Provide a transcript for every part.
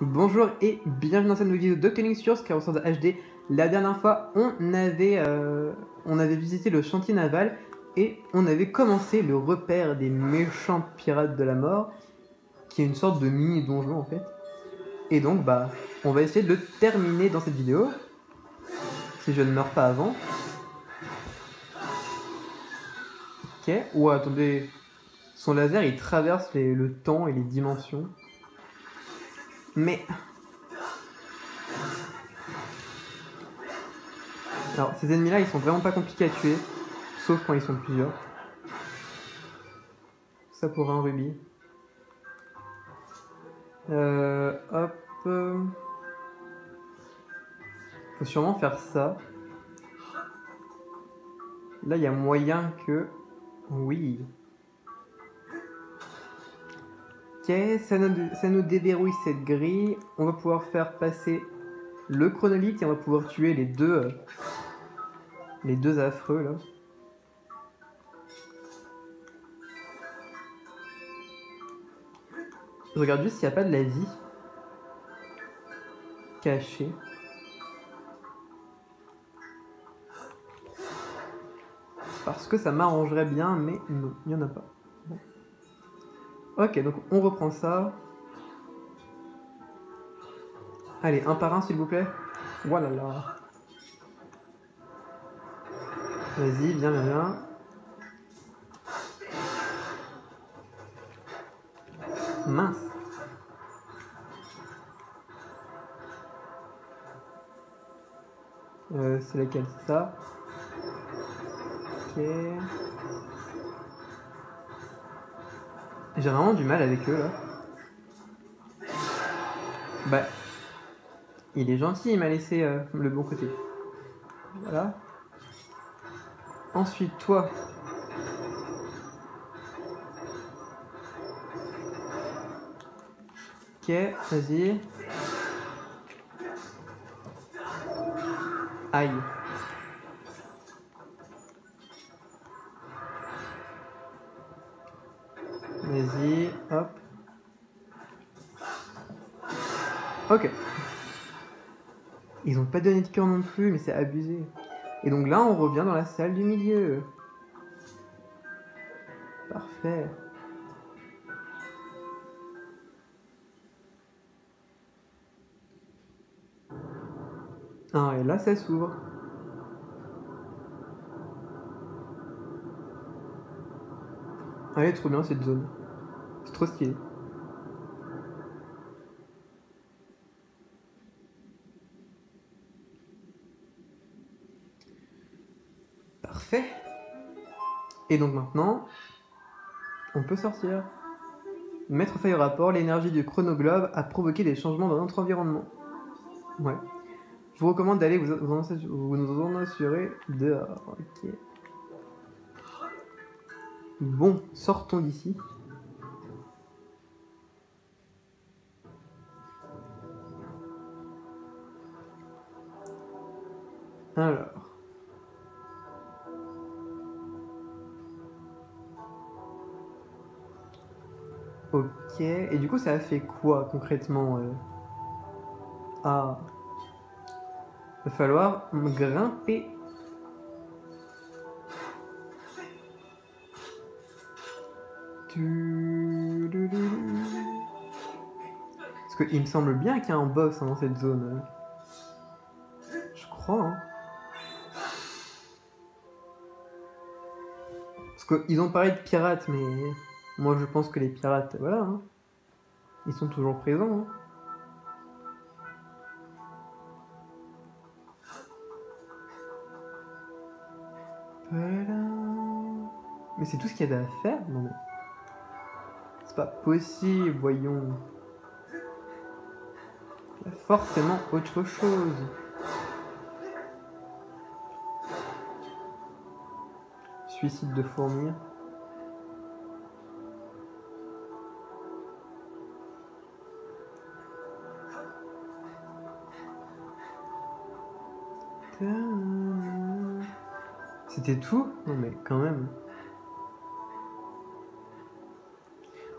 Bonjour et bienvenue dans cette nouvelle vidéo de Doctoring sur Skyrossard HD. La dernière fois, on avait visité le chantier naval et on avait commencé le repère des méchants pirates de la mort, qui est une sorte de mini donjon en fait. Et donc, on va essayer de le terminer dans cette vidéo, si je ne meurs pas avant. Ok, ouais, attendez, son laser il traverse le temps et les dimensions. Mais... alors, ces ennemis-là, ils sont vraiment pas compliqués à tuer, sauf quand ils sont plusieurs. Ça pour un rubis. Hop. Faut sûrement faire ça. Là, il y a moyen que... oui. Ok, ça nous déverrouille cette grille. On va pouvoir faire passer le chronolithe et on va pouvoir tuer les deux affreux, là. Je regarde juste s'il n'y a pas de la vie cachée. Parce que ça m'arrangerait bien, mais non, il n'y en a pas. Bon. Ok, donc on reprend ça. Allez, un par un, s'il vous plaît. Voilà là. Vas-y, viens, viens, viens. Mince. C'est laquelle? C'est ça. Ok. J'ai vraiment du mal avec eux, là. Bah... il est gentil, il m'a laissé le bon côté. Voilà. Ensuite, toi. Ok, vas-y. Aïe. Vas-y, hop. Ok. Ils ont pas donné de cœur non plus, mais c'est abusé. Et donc là, on revient dans la salle du milieu. Parfait. Ah, et là, ça s'ouvre. Allez, trop bien cette zone. C'est trop stylé. Parfait. Et donc maintenant, on peut sortir. Mettre fin au rapport, l'énergie du chronoglobe a provoqué des changements dans notre environnement. Ouais. Je vous recommande d'aller vous en assurer dehors. Ok. Bon, sortons d'ici. Alors. Ok. Et du coup, ça a fait quoi concrètement Ah. Il va falloir grimper. Parce qu'il me semble bien qu'il y a un boss dans cette zone. Je crois, hein. Parce qu'ils ont parlé de pirates, mais moi je pense que les pirates, voilà, hein. Ils sont toujours présents, hein. Mais c'est tout ce qu'il y a à faire? Non mais... c'est pas possible, voyons. Il y a forcément autre chose. Suicide de fourmis. C'était tout? Non mais quand même.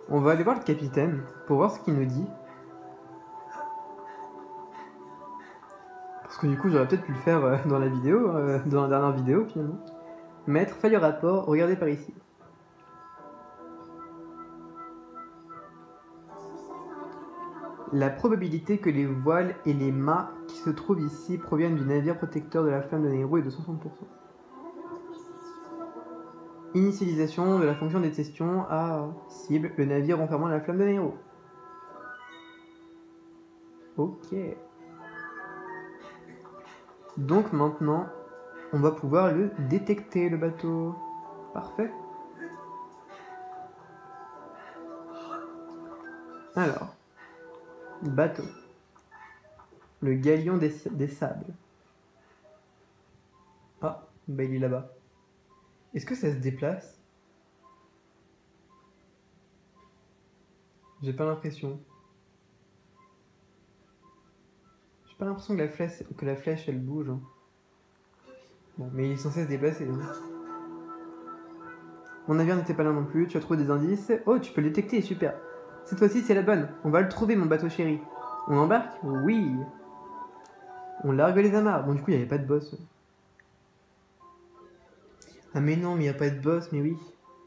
On va aller voir le capitaine pour voir ce qu'il nous dit. Parce que du coup, j'aurais peut-être pu le faire dans la vidéo, dans la dernière vidéo finalement. Mettre faille au rapport, regardez par ici. La probabilité que les voiles et les mâts qui se trouvent ici proviennent du navire protecteur de la flamme de Nehru est de 60%. Initialisation de la fonction des questions à cible, le navire renfermant la flamme de Nehru. Ok. Donc maintenant, on va pouvoir le détecter, le bateau. Parfait. Alors, bateau. Le galion des sables. Ah, bah il est là-bas. Est-ce que ça se déplace? J'ai pas l'impression. J'ai pas l'impression que la flèche elle bouge. Hein. Bon, mais il est censé se déplacer. Hein. Mon navire n'était pas là non plus, tu as trouvé des indices. Oh, tu peux le détecter, super. Cette fois-ci, c'est la bonne. On va le trouver, mon bateau chéri. On embarque? Oui. On largue les amarres. Bon, du coup, il n'y avait pas de boss. Ah, mais non, mais il n'y a pas de boss, mais oui.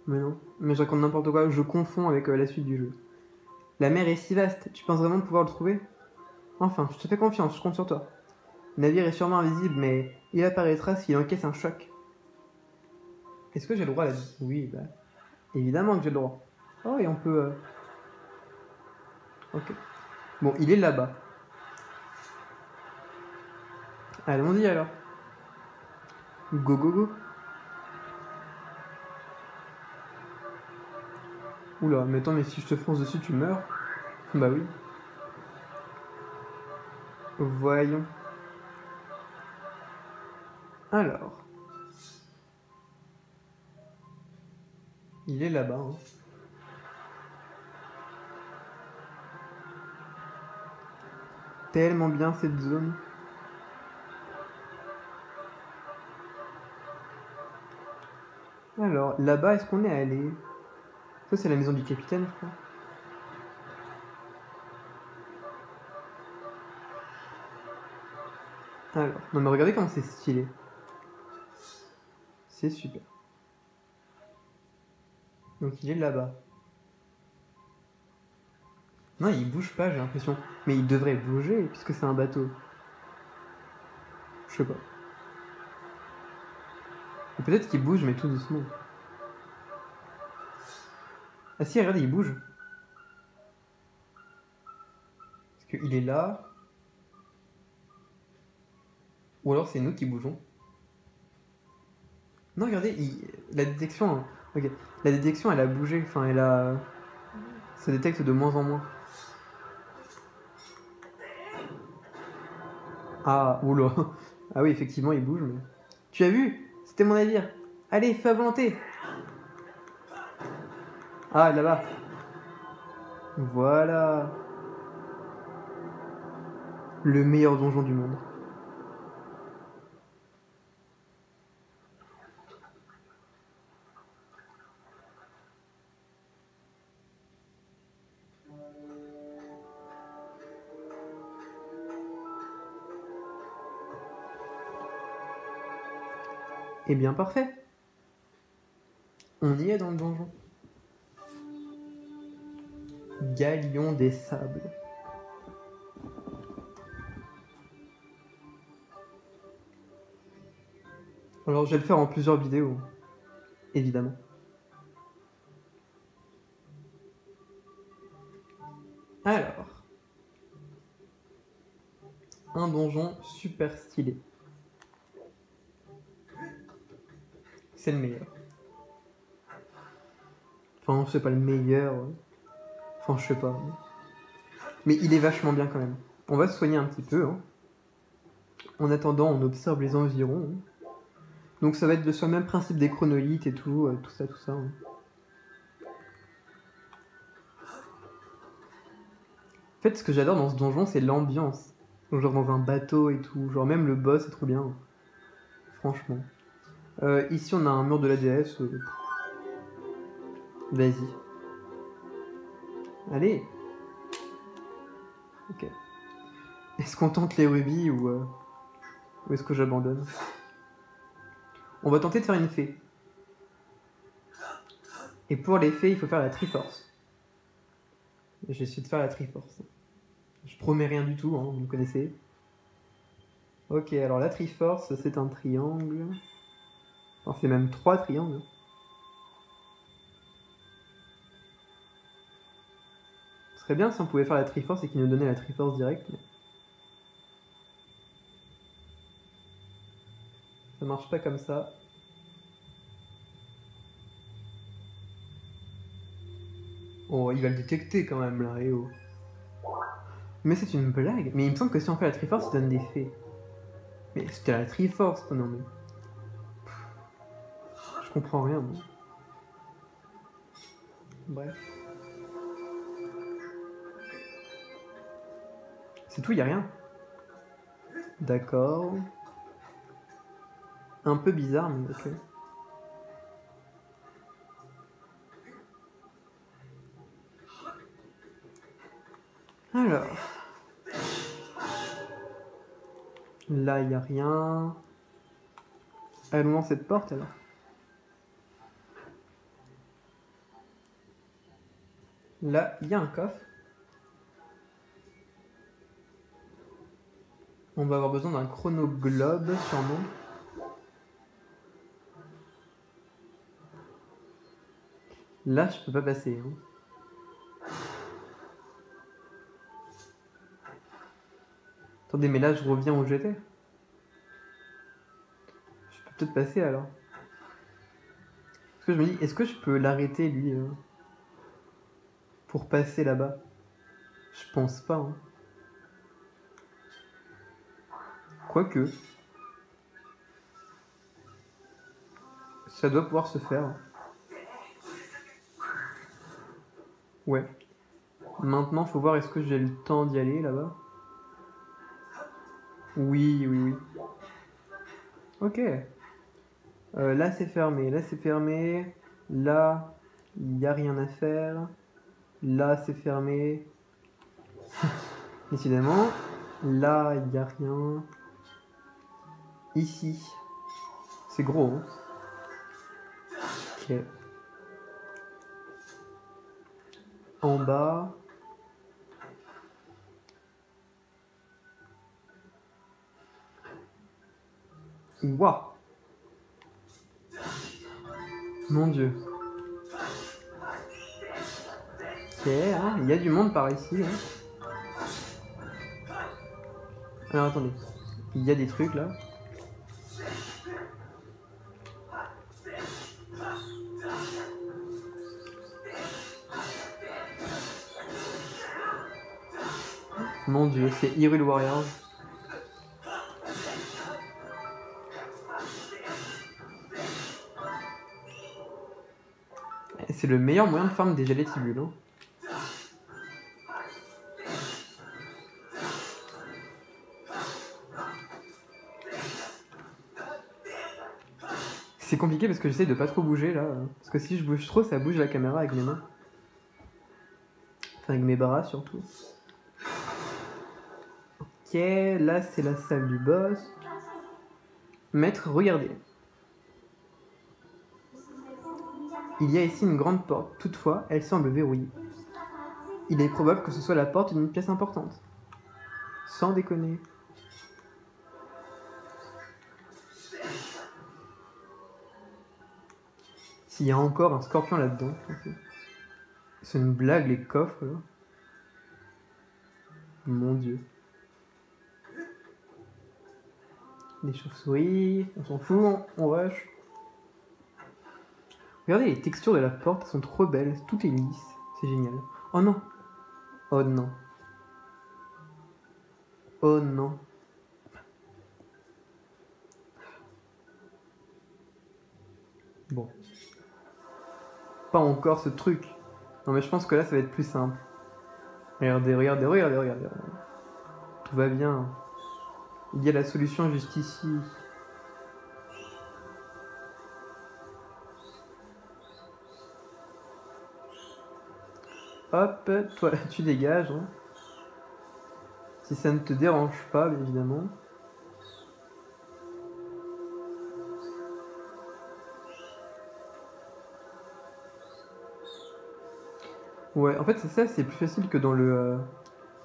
Mais non. Mais je raconte n'importe quoi, je confonds avec la suite du jeu. La mer est si vaste, tu penses vraiment pouvoir le trouver? Enfin, je te fais confiance, je compte sur toi. Le navire est sûrement invisible, mais il apparaîtra s'il encaisse un choc. Est-ce que j'ai le droit à la... Oui, bah... Évidemment que j'ai le droit. Oh, et on peut... Ok. Bon, il est là-bas. Allons-y alors. Go, go, go. Oula, mais attends, mais si je te fonce dessus, tu meurs? Bah oui. Voyons. Alors. Il est là-bas. Hein. Tellement bien cette zone. Alors, là-bas, est-ce qu'on est allé? Ça, c'est la maison du capitaine, je crois. Alors, non mais regardez comment c'est stylé. C'est super. Donc il est là-bas. Non, il bouge pas, j'ai l'impression. Mais il devrait bouger, puisque c'est un bateau. Je sais pas. Ou peut-être qu'il bouge, mais tout doucement. Ah si, regardez, il bouge. Parce qu'il est là. Ou alors c'est nous qui bougeons. Non, regardez, la détection... Hein. Ok. La détection, elle a bougé. Enfin, elle a... Ça détecte de moins en moins. Ah, oula. Ah oui, effectivement, il bouge, mais... Tu as vu? C'était mon navire. Allez, fais à volonté. Ah, là-bas. Voilà. Le meilleur donjon du monde. Eh bien, parfait. On y est dans le donjon. Galion des sables. Alors, je vais le faire en plusieurs vidéos, évidemment. Alors, un donjon super stylé. C'est le meilleur. Enfin, c'est pas le meilleur. Enfin, je sais pas. Mais il est vachement bien quand même. On va se soigner un petit peu. Hein. En attendant, on observe les environs. Hein. Donc ça va être sur le même principe des chronolithes et tout, tout ça, tout ça. Hein. En fait, ce que j'adore dans ce donjon, c'est l'ambiance. Genre dans un bateau et tout. Genre même le boss, c'est trop bien. Franchement. Ici, on a un mur de la déesse. Vas-y. Allez. Ok. Est-ce qu'on tente les rubis ou... Ou est-ce que j'abandonne? On va tenter de faire une fée. Et pour les fées, il faut faire la Triforce. J'ai essayé de faire la Triforce. Je promets rien du tout, hein, vous me connaissez. Ok, alors la Triforce, c'est un triangle. Enfin, c'est même 3 triangles. Ce serait bien si on pouvait faire la Triforce et qu'il nous donnait la Triforce directe. Mais... ça marche pas comme ça. Oh, il va le détecter quand même là, eh oh. Mais c'est une blague. Mais il me semble que si on fait la Triforce, ça donne des fées. Mais c'était la Triforce, non mais... je comprends rien, moi. Bref. C'est tout, y a rien. D'accord. Un peu bizarre, mais ok. Alors... là, il n'y a rien. Allons dans cette porte, alors. Là, il y a un coffre. On va avoir besoin d'un chronoglobe, sûrement. Là, je peux pas passer. Hein. Attendez, mais là, je reviens où j'étais. Je peux peut-être passer, alors. Parce que je me dis, est-ce que je peux l'arrêter, lui, pour passer là-bas? Je pense pas. Hein. Quoique. Ça doit pouvoir se faire. Ouais. Maintenant, faut voir est-ce que j'ai le temps d'y aller, là-bas. Oui, oui, oui. Ok. Là, c'est fermé. Là, c'est fermé. Là, il n'y a rien à faire. Là, c'est fermé. Décidément. Là, il n'y a rien. Ici. C'est gros. Hein. Ok. En bas. Waouh. Mon Dieu. Ok, hein, il y a du monde par ici. Hein. Alors attendez. Il y a des trucs là. Mon Dieu, c'est Hyrule Warriors. C'est le meilleur moyen de farm des Geletibules. Hein. C'est compliqué parce que j'essaie de pas trop bouger là. Parce que si je bouge trop, ça bouge la caméra avec mes mains. Enfin, avec mes bras surtout. Ok, là c'est la salle du boss. Maître, regardez. Il y a ici une grande porte. Toutefois, elle semble verrouillée. Il est probable que ce soit la porte d'une pièce importante. Sans déconner. S'il y a encore un scorpion là-dedans. Okay. C'est une blague, les coffres là. Mon Dieu. Les chauves-souris, on s'en fout, on rush. Regardez les textures de la porte, elles sont trop belles, tout est lisse, c'est génial. Oh non. Oh non. Oh non. Bon. Pas encore ce truc. Non mais je pense que là ça va être plus simple. Regardez, regardez, regardez, regardez. Tout va bien. Il y a la solution juste ici. Hop, toi tu dégages. Hein. Si ça ne te dérange pas, bien évidemment. Ouais, en fait c'est ça, c'est plus facile que dans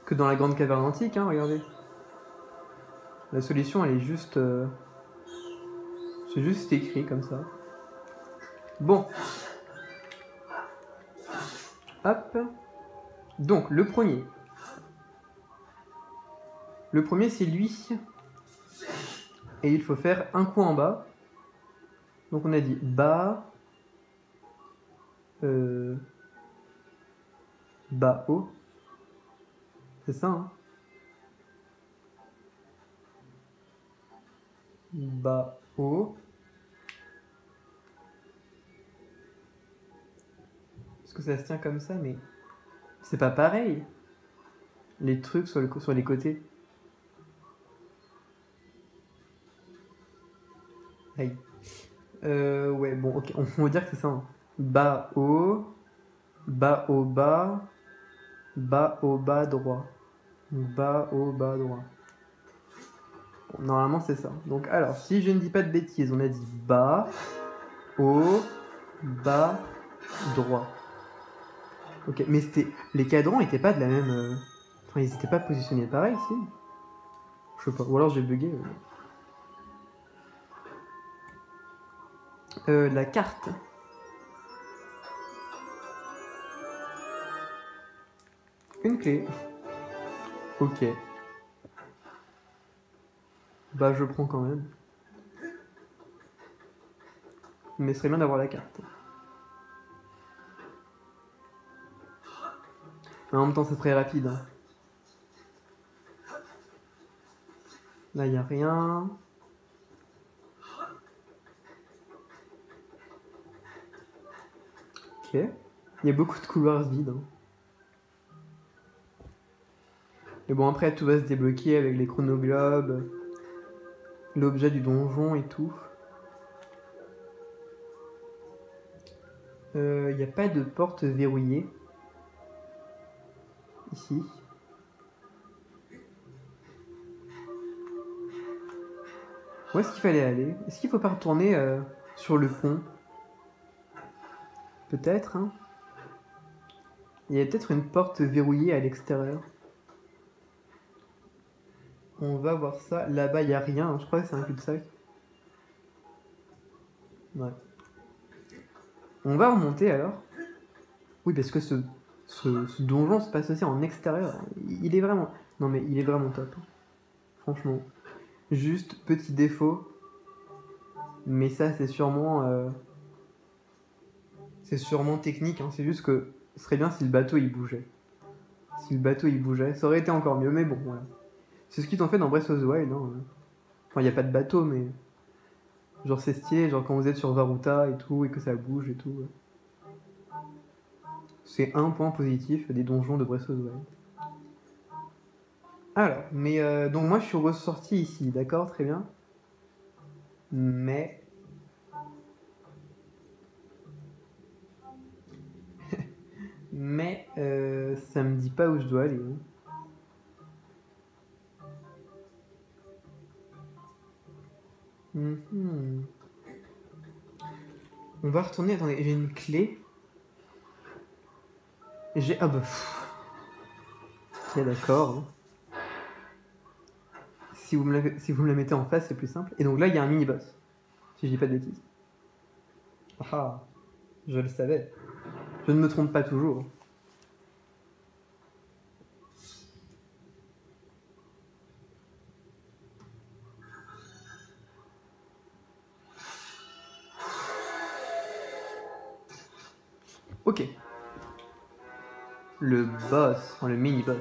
que dans la grande caverne antique, hein, regardez. La solution elle est juste... c'est juste écrit comme ça. Bon. Hop. Donc le premier. Le premier c'est lui. Et il faut faire un coup en bas. Donc on a dit bas. Bas haut. C'est ça, hein. Bas haut. Parce que ça se tient comme ça, mais c'est pas pareil. Les trucs sur les côtés. Aïe. Ouais, bon, ok, on va dire que c'est ça, hein. Bas haut. Bas haut bas. Bas haut bas droit. Bas haut bas droit. Bon, normalement c'est ça. Donc alors, si je ne dis pas de bêtises, on a dit bas, haut, bas, droit. Ok, mais c'était les cadrans n'étaient pas de la même... Enfin, ils n'étaient pas positionnés pareil, si. Je sais pas, ou alors j'ai bugué. La carte. Une clé. Ok. Bah je prends quand même. Mais ce serait bien d'avoir la carte. Mais en même temps c'est très rapide, hein. Là il n'y a rien. Ok. Il y a beaucoup de couloirs vides, hein. Mais bon après tout va se débloquer avec les chronoglobes, l'objet du donjon et tout. Il n'y a pas de porte verrouillée. Ici. Où est-ce qu'il fallait aller? Est-ce qu'il faut pas retourner sur le pont? Peut-être, hein. Il y a peut-être une porte verrouillée à l'extérieur. On va voir ça. Là-bas, il n'y a rien, hein. Je crois que c'est un cul-de-sac. Ouais. On va remonter alors. Oui, parce que ce donjon se passe aussi en extérieur. Il est vraiment... Non mais il est vraiment top. Franchement. Juste petit défaut. Mais ça c'est sûrement... C'est sûrement technique. Hein. C'est juste que ce serait bien si le bateau il bougeait. Si le bateau il bougeait, ça aurait été encore mieux. Mais bon, voilà. C'est ce qu'ils t'ont fait dans Breath of the Wild. Hein. Enfin, il n'y a pas de bateau, mais... Genre c'est stylé, genre quand vous êtes sur Varuta et tout, et que ça bouge et tout. C'est un point positif des donjons de Breath of the Wild. Alors, mais donc moi je suis ressorti ici, d'accord, très bien. Mais... mais ça me dit pas où je dois aller. On va retourner, attendez, j'ai une clé. J'ai... Ah bah... Ok, d'accord. Si vous me la mettez en face, c'est plus simple. Et donc là, il y a un mini-boss. Si je dis pas de bêtises. Ah, je le savais. Je ne me trompe pas toujours. Ok. Le boss, enfin le mini-boss.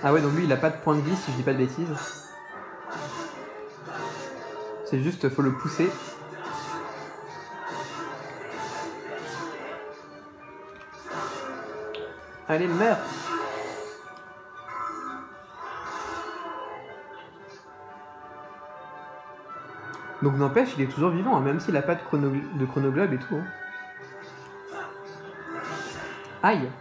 Ah ouais, donc lui il a pas de point de vie si je dis pas de bêtises. C'est juste, faut le pousser. Allez, meurs! Donc n'empêche, il est toujours vivant, hein, même s'il a pas de chronoglobe et tout. Hein. Aïe!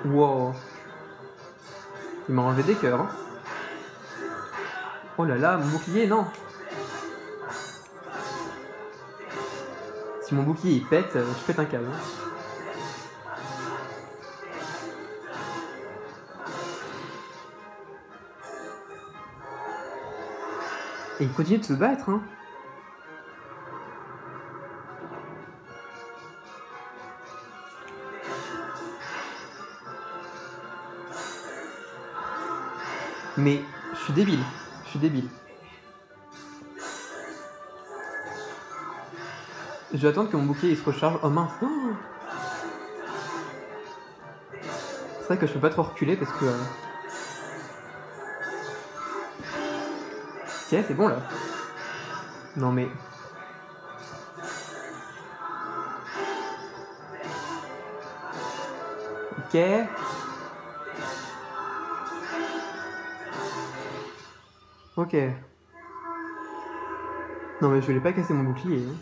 Wow. Il m'a enlevé des cœurs. Hein. Oh là là, mon bouclier, non. Si mon bouclier il pète, je pète un câble. Hein. Et il continue de se battre. Hein. Mais je suis débile. Je suis débile. Je vais attendre que mon bouclier il se recharge. Oh mince. Oh, c'est vrai que je peux pas trop reculer parce que... Tiens, c'est bon là. Non mais... Ok. Ok. Non mais je voulais pas casser mon bouclier. Hein.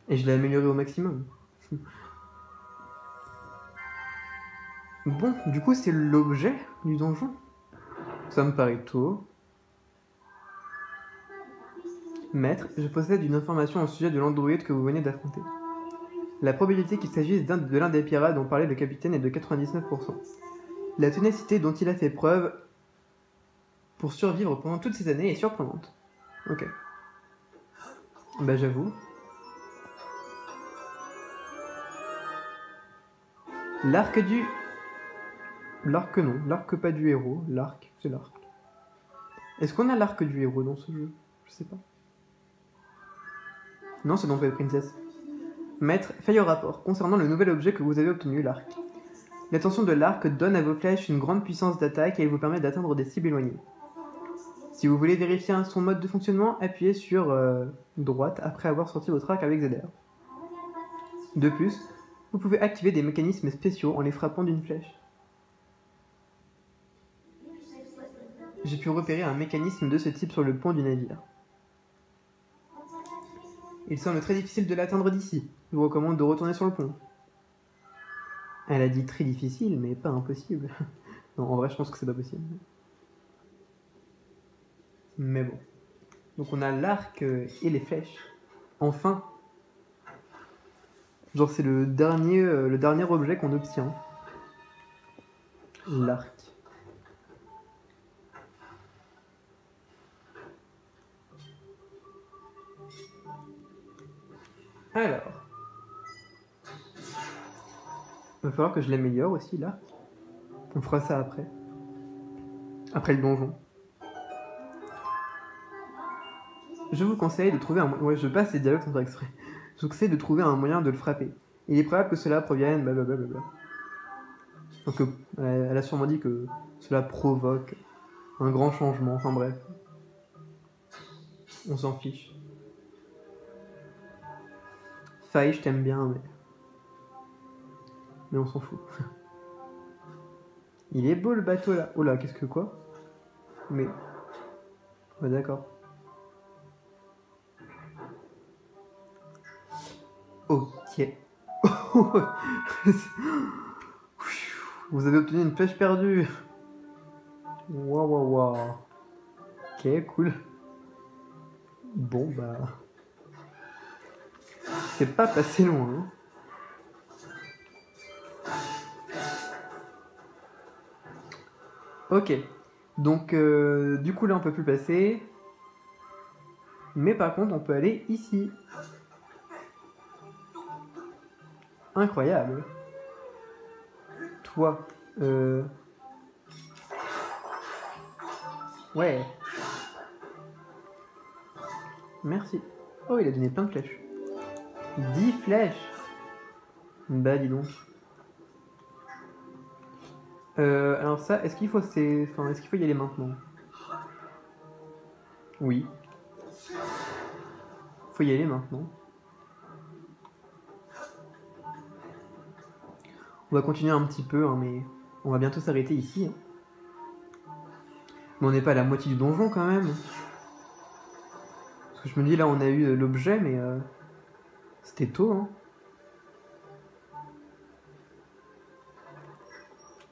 Et je l'ai amélioré au maximum. Bon, du coup c'est l'objet du donjon. Ça me paraît tôt. Maître, je possède une information au sujet de l'androïde que vous venez d'affronter. La probabilité qu'il s'agisse de l'un des pirates dont parlait le capitaine est de 99%. La ténacité dont il a fait preuve pour survivre pendant toutes ces années est surprenante. Ok. Bah j'avoue. L'arc du... L'arc non, l'arc pas du héros, l'arc, c'est l'arc. Est-ce qu'on a l'arc du héros dans ce jeu? Je sais pas. Non, c'est dans Twilight Princess. Maître, faille au rapport, concernant le nouvel objet que vous avez obtenu, l'arc. L'attention de l'arc donne à vos flèches une grande puissance d'attaque et il vous permet d'atteindre des cibles éloignées. Si vous voulez vérifier son mode de fonctionnement, appuyez sur droite après avoir sorti votre arc avec ZR. De plus, vous pouvez activer des mécanismes spéciaux en les frappant d'une flèche. J'ai pu repérer un mécanisme de ce type sur le pont du navire. Il semble très difficile de l'atteindre d'ici. Je vous recommande de retourner sur le pont. Elle a dit très difficile, mais pas impossible. Non, en vrai, je pense que c'est pas possible. Mais bon. Donc on a l'arc et les flèches. Enfin. Genre c'est le dernier objet qu'on obtient. L'arc. Alors. Il va falloir que je l'améliore aussi, l'arc. On fera ça après. Après le donjon. Je vous conseille de trouver un moyen... Ouais, je passe les dialogues sans faire exprès. Je vous conseille de trouver un moyen de le frapper. Il est probable que cela provienne... Blablabla. Donc elle a sûrement dit que cela provoque un grand changement. Enfin bref. On s'en fiche. Faye, je t'aime bien, mais on s'en fout. Il est beau le bateau là. Oh là, qu'est-ce que quoi? Mais... Ouais, d'accord. Ok. Vous avez obtenu une flèche perdue. Waouh, waouh, waouh. Ok, cool. Bon, bah... C'est pas passé loin, hein. Ok. Donc, du coup, là, on peut plus passer. Mais par contre, on peut aller ici. Incroyable. Toi, ouais. Merci. Oh, il a donné plein de flèches. 10 flèches. Bah, dis donc. Alors ça, est-ce qu'il faut, est-ce qu'il faut y aller maintenant? Oui. Faut y aller maintenant. On va continuer un petit peu, hein, mais on va bientôt s'arrêter ici. Hein. Mais on n'est pas à la moitié du donjon quand même. Parce que je me dis là, on a eu l'objet, mais c'était tôt. Hein.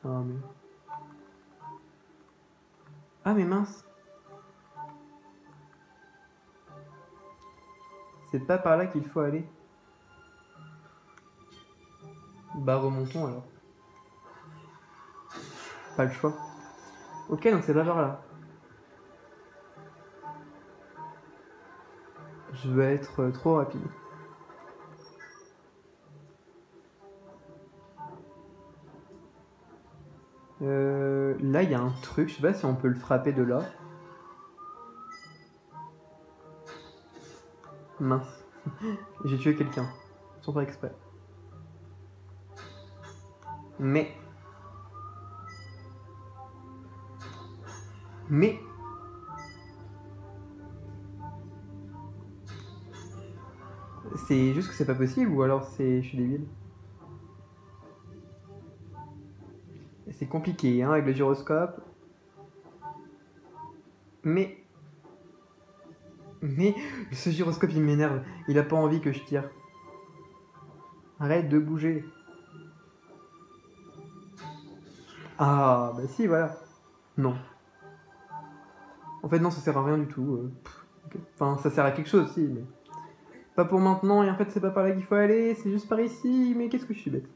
Ah mais... Ah mais mince. C'est pas par là qu'il faut aller. Bah remontons alors. Pas le choix. Ok, donc c'est pas par là. Je vais être trop rapide. Là, il y a un truc. Je sais pas si on peut le frapper de là. Mince. J'ai tué quelqu'un. Sans faire exprès. Mais... C'est juste que c'est pas possible ou alors c'est... Je suis débile. C'est compliqué hein, avec le gyroscope. Mais ce gyroscope il m'énerve. Il a pas envie que je tire. Arrête de bouger. Ah bah si voilà. Non. En fait non, ça sert à rien du tout. Okay. Enfin ça sert à quelque chose si mais... Pas pour maintenant et en fait c'est pas par là qu'il faut aller. C'est juste par ici. Mais qu'est-ce que je suis bête.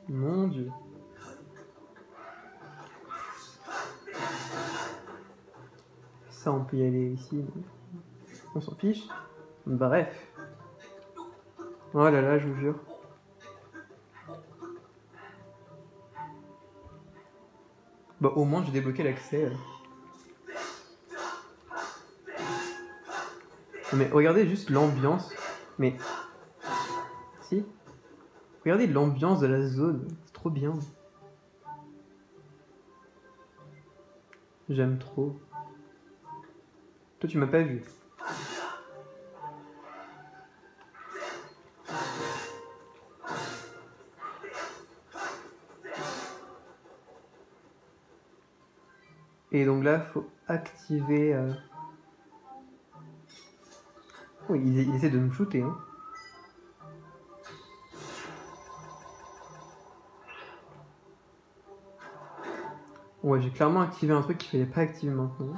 Mon dieu. Ça on peut y aller ici. Mais... On s'en fiche. Bref. Oh là là, je vous jure. Bah au moins j'ai débloqué l'accès. Mais regardez juste l'ambiance. Mais... Si. Regardez l'ambiance de la zone. C'est trop bien. J'aime trop. Toi tu m'as pas vu. Et donc là, faut activer... Oui, il essaie de nous shooter. Hein. Ouais, j'ai clairement activé un truc qu'il fallait pas activer maintenant.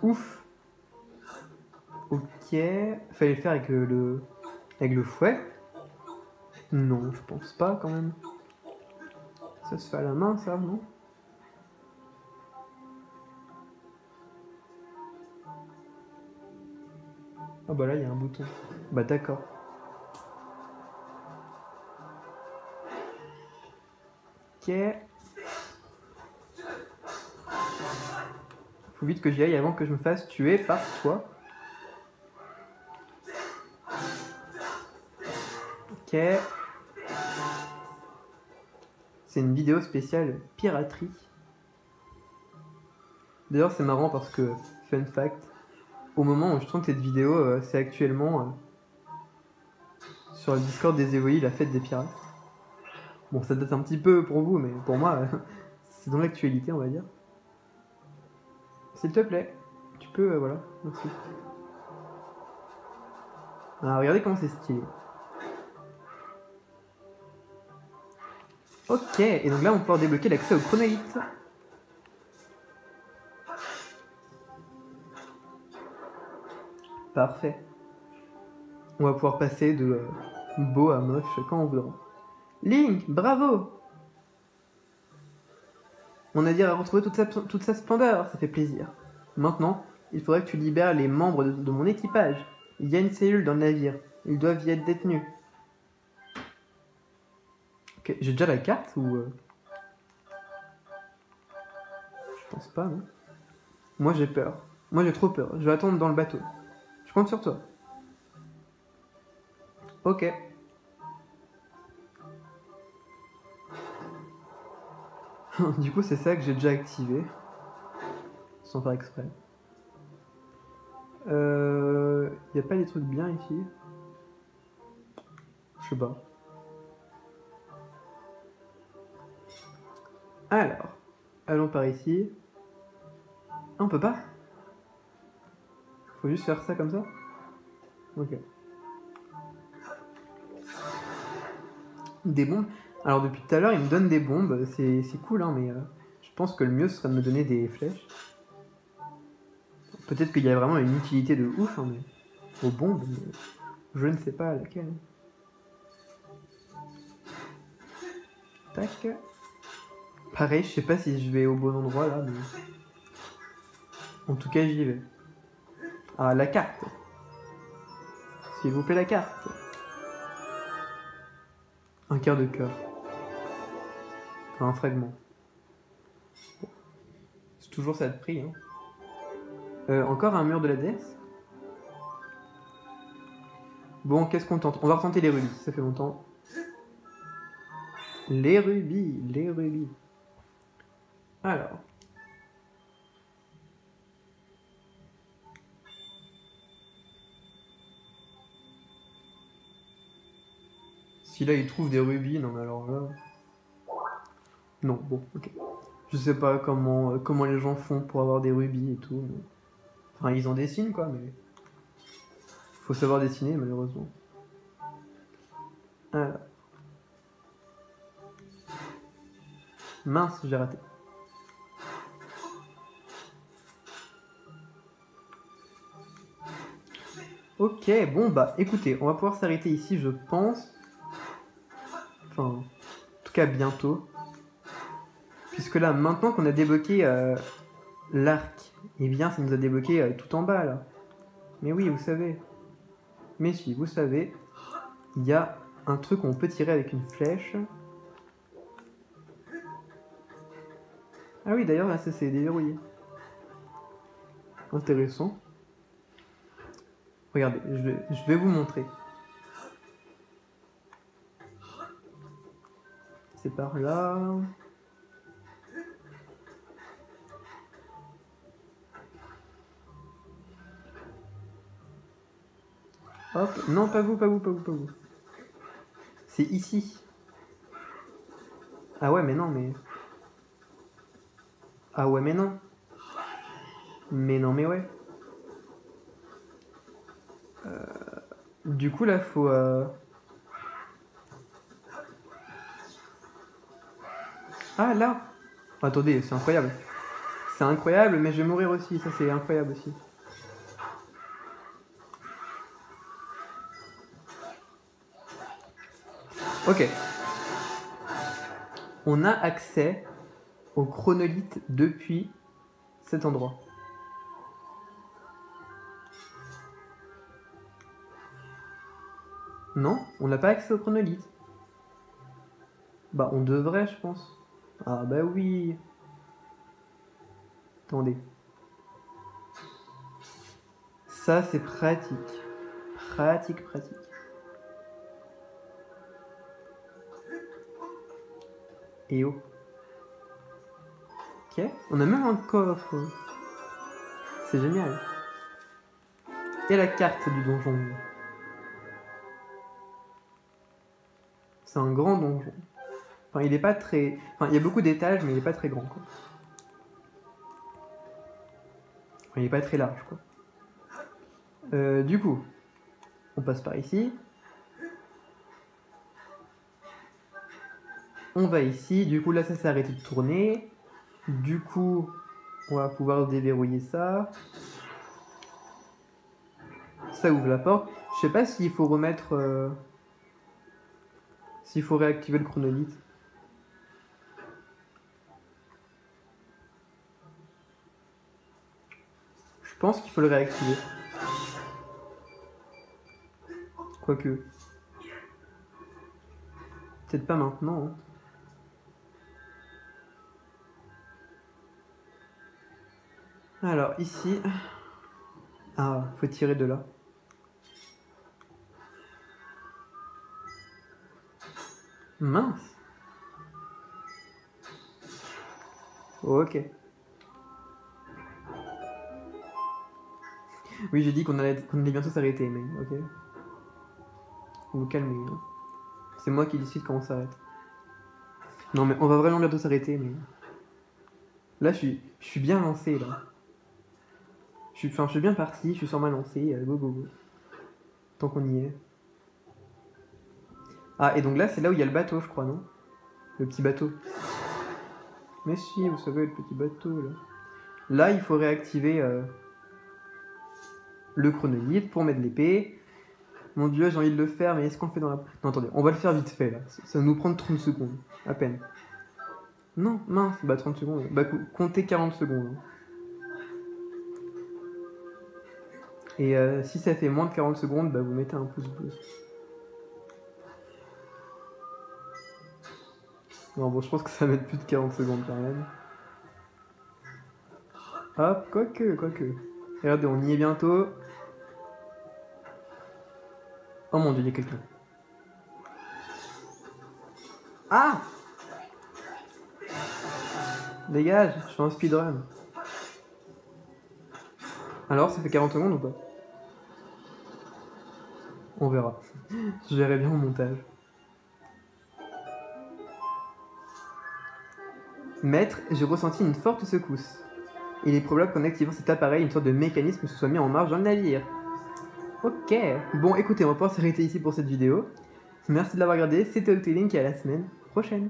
Ouf. Ok. Fallait le faire avec le fouet. Non, je pense pas quand même. Ça se fait à la main, ça, non? Ah bah là, il y a un bouton. Bah d'accord. Ok. Faut vite que j'y aille avant que je me fasse tuer par toi. Ok. C'est une vidéo spéciale piraterie. D'ailleurs, c'est marrant parce que, fun fact, au moment où je tourne cette vidéo, c'est actuellement sur le Discord des Evoli, la fête des pirates. Bon, ça date un petit peu pour vous, mais pour moi, c'est dans l'actualité, on va dire. S'il te plaît, tu peux, voilà, merci. Ah, regardez comment c'est stylé. Ok, et donc là, on va pouvoir débloquer l'accès au chronolite. Parfait. On va pouvoir passer de beau à moche quand on voudra. Link, bravo! Mon navire a retrouvé toute sa splendeur, ça fait plaisir. Maintenant, il faudrait que tu libères les membres de mon équipage. Il y a une cellule dans le navire. Ils doivent y être détenus. Ok, j'ai déjà la carte ou... Je pense pas, non? Moi j'ai peur. Moi j'ai trop peur. Je vais attendre dans le bateau. Je compte sur toi. Ok. Du coup, c'est ça que j'ai déjà activé. Sans faire exprès. Y a pas des trucs bien ici? Je sais pas. Alors, allons par ici. Ah, on peut pas? Faut juste faire ça comme ça? Ok. Des bombes. Alors depuis tout à l'heure, il me donne des bombes, c'est cool, hein, mais je pense que le mieux serait de me donner des flèches. Peut-être qu'il y a vraiment une utilité de ouf, hein, mais aux bombes, mais je ne sais pas laquelle. Tac. Pareil, je sais pas si je vais au bon endroit là, mais en tout cas j'y vais. Ah, la carte. S'il vous plaît, la carte. Un quart de cœur. Un fragment. C'est toujours ça de prix, hein. Encore un mur de la déesse. Bon, qu'est-ce qu'on tente? On va retenter les rubis, ça fait longtemps. Les rubis, les rubis. Alors. Si là il trouve des rubis, non mais alors là... Non, bon, ok. Je sais pas comment les gens font pour avoir des rubis et tout. Mais... Enfin, ils en dessinent quoi, mais... Faut savoir dessiner malheureusement. Alors. Mince, j'ai raté. Ok, bon bah écoutez, on va pouvoir s'arrêter ici je pense. Enfin, en tout cas bientôt. Puisque là, maintenant qu'on a débloqué l'arc, eh bien ça nous a débloqué tout en bas là. Mais oui, vous savez. Mais si, vous savez, il y a un truc qu'on peut tirer avec une flèche. Ah oui, d'ailleurs là, ça c'est déverrouillé. Intéressant. Regardez, je vais vous montrer. C'est par là. Hop, non, pas vous, pas vous, pas vous, pas vous. C'est ici. Ah ouais, mais non, mais... Ah ouais, mais non. Mais non, mais ouais. Du coup, là, faut... Ah, là. Attendez, c'est incroyable. C'est incroyable, mais je vais mourir aussi. Ça, c'est incroyable aussi. Ok. On a accès au chronolithe depuis cet endroit. Non, on n'a pas accès au chronolithe. Bah, on devrait, je pense. Ah, bah oui. Attendez. Ça, c'est pratique. Pratique, pratique. Et oh. Ok. On a même un coffre. C'est génial. Et la carte du donjon. C'est un grand donjon. Enfin, il est pas très... Enfin, il y a beaucoup d'étages, mais il est pas très grand, quoi. Enfin, il est pas très large, quoi. Du coup, on passe par ici. On va ici. Du coup, là, ça s'est arrêté de tourner. Du coup, on va pouvoir déverrouiller ça. Ça ouvre la porte. Je sais pas s'il faut remettre... S'il faut réactiver le chronolithe. Je pense qu'il faut le réactiver. Quoique. Peut-être pas maintenant. Hein. Alors, ici... Ah, faut tirer de là. Mince. Ok. Oui, j'ai dit qu'on allait bientôt s'arrêter, mais ok. Vous calmez. Hein. C'est moi qui décide quand on s'arrête. Non, mais on va vraiment bientôt s'arrêter, mais... Là, je suis bien lancé, là. Je suis bien parti, je suis sur ma lancée. Go, go, go. Tant qu'on y est. Ah, et donc là, c'est là où il y a le bateau, je crois, non? Le petit bateau. Mais si, vous savez, le petit bateau, là. Là, il faut réactiver le chronoguide pour mettre l'épée. Mon dieu, j'ai envie de le faire, mais est-ce qu'on le fait dans la... Non, attendez, on va le faire vite fait, là. Ça va nous prendre 30 secondes, à peine. Non, mince, bah 30 secondes. Bah comptez 40 secondes. Et si ça fait moins de 40 secondes, bah vous mettez un pouce bleu. Non, bon, je pense que ça va mettre plus de 40 secondes quand même. Hop, quoique. Regardez, on y est bientôt. Oh mon dieu, il y a quelqu'un. Ah! Dégage, je fais un speedrun. Alors, ça fait 40 secondes ou pas? On verra. Je verrai bien au montage. Maître, j'ai ressenti une forte secousse. Il est probable qu'en activant cet appareil, une sorte de mécanisme se soit mis en marche dans le navire. Ok. Bon, écoutez, on va pouvoir s'arrêter ici pour cette vidéo. Merci de l'avoir regardé, c'était Octolink et à la semaine prochaine.